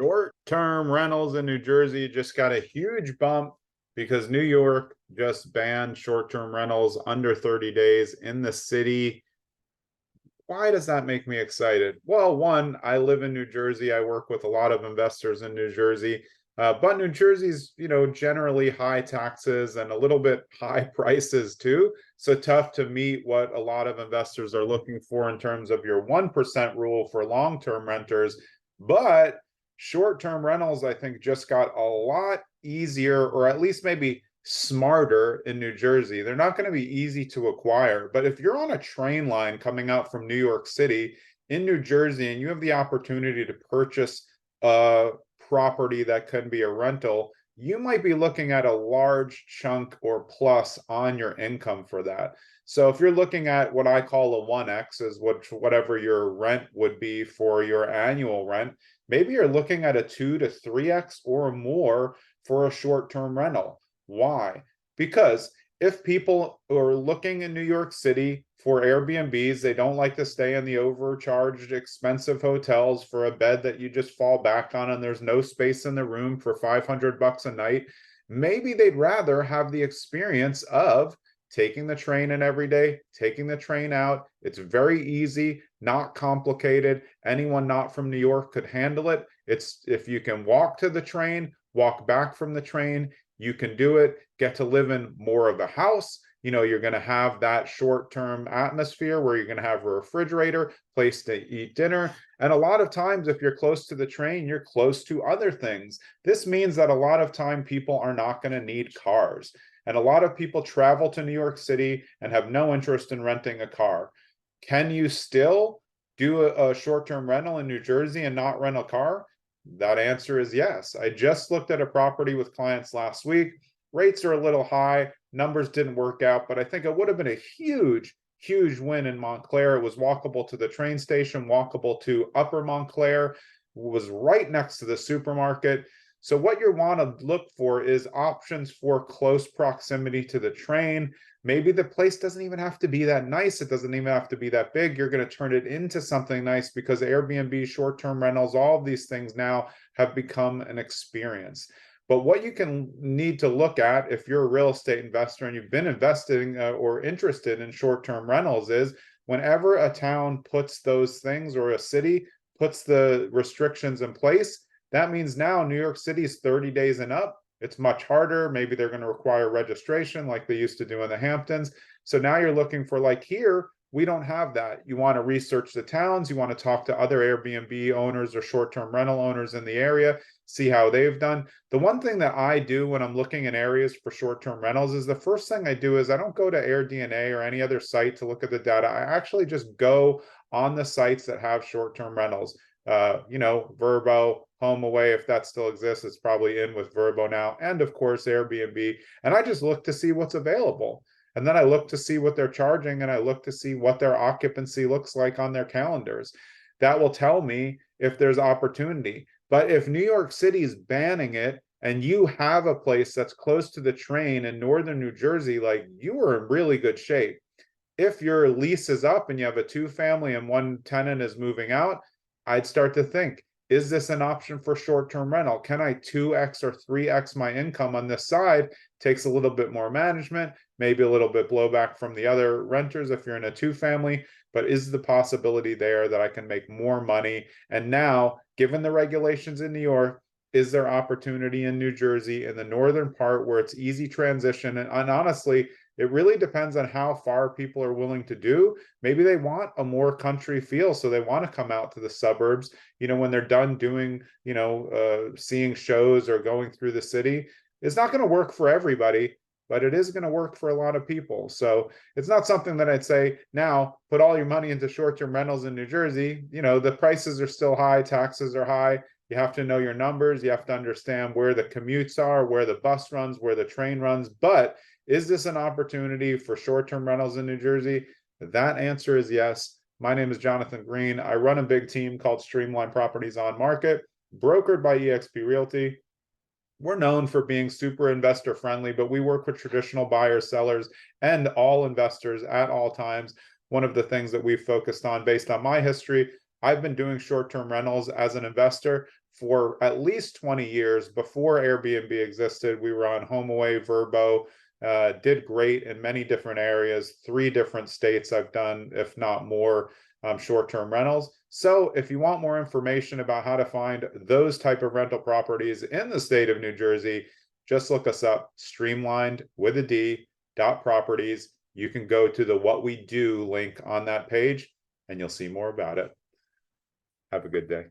Short-term rentals in New Jersey just got a huge bump because New York just banned short-term rentals under 30 days in the city. Why does that make me excited? Well, one, I live in New Jersey. I work with a lot of investors in New Jersey. But New Jersey's, generally high taxes and a little bit high prices too. So tough to meet what a lot of investors are looking for in terms of your 1% rule for long-term renters. But short-term rentals, I think, just got a lot easier, or at least maybe smarter in New Jersey. They're not going to be easy to acquire, but if you're on a train line coming out from New York City in New Jersey and you have the opportunity to purchase a property that can be a rental, you might be looking at a large chunk or plus on your income for that. So if you're looking at what I call a 1x, is whatever your rent would be for your annual rent, maybe you're looking at a 2 to 3x or more for a short-term rental. Why? Because if people are looking in New York City for Airbnbs, they don't like to stay in the overcharged, expensive hotels for a bed that you just fall back on and there's no space in the room for $500 a night. Maybe they'd rather have the experience of taking the train in every day, taking the train out. It's very easy, not complicated. Anyone not from New York could handle it. It's if you can walk to the train, walk back from the train, you can do it, get to live in more of a house. You're going to have that short-term atmosphere where you're going to have a refrigerator, place to eat dinner. And a lot of times, if you're close to the train, you're close to other things. This means that a lot of time people are not going to need cars. And a lot of people travel to New York City and have no interest in renting a car. Can you still do a short-term rental in New Jersey and not rent a car? That answer is yes. I just looked at a property with clients last week. Rates are a little high. Numbers didn't work out, but I think it would have been a huge, huge win in Montclair. It was walkable to the train station, walkable to Upper Montclair, was right next to the supermarket. So what you want to look for is options for close proximity to the train. Maybe the place doesn't even have to be that nice. It doesn't even have to be that big. You're going to turn it into something nice because Airbnb, short-term rentals, all of these things now have become an experience. But what you can need to look at if you're a real estate investor and you've been investing or interested in short-term rentals is whenever a town puts those things or a city puts the restrictions in place, that means now New York City is 30 days and up. It's much harder. Maybe they're going to require registration like they used to do in the Hamptons. So now you're looking for, like here, we don't have that. You want to research the towns. You want to talk to other Airbnb owners or short-term rental owners in the area, see how they've done. The one thing that I do when I'm looking in areas for short-term rentals is the first thing I do is I don't go to AirDNA or any other site to look at the data. I actually just go on the sites that have short-term rentals. Vrbo, HomeAway, if that still exists, it's probably in with Vrbo now, and of course Airbnb. And I just look to see what's available. And then I look to see what they're charging, and I look to see what their occupancy looks like on their calendars. That will tell me if there's opportunity. But if New York City is banning it, and you have a place that's close to the train in northern New Jersey, like you are in really good shape. If your lease is up and you have a 2-family and one tenant is moving out, I'd start to think, is this an option for short-term rental? Can I 2x or 3x my income on this side? Takes a little bit more management, maybe a little bit blowback from the other renters if you're in a 2-family, but is the possibility there that I can make more money? And now, given the regulations in New York, is there opportunity in New Jersey in the northern part where it's easy transition? And honestly, it really depends on how far people are willing to do. Maybe they want a more country feel, so they want to come out to the suburbs, when they're done doing, seeing shows or going through the city. It's not going to work for everybody, but it is going to work for a lot of people. So it's not something that I'd say, now put all your money into short-term rentals in New Jersey. The prices are still high, taxes are high. You have to know your numbers. You have to understand where the commutes are, where the bus runs, where the train runs. But is this an opportunity for short-term rentals in New Jersey? That answer is yes. My name is Jonathan Green. I run a big team called Streamline Properties on Market, brokered by eXp Realty. We're known for being super investor friendly, but we work with traditional buyers, sellers, and all investors at all times. One of the things that we've focused on based on my history, I've been doing short-term rentals as an investor for at least 20 years. Before Airbnb existed, we were on HomeAway, Vrbo, did great in many different areas. 3 different states I've done, if not more, short-term rentals. So if you want more information about how to find those type of rental properties in the state of New Jersey, just look us up, Streamlined with a D, .properties. You can go to the What We Do link on that page and you'll see more about it. Have a good day.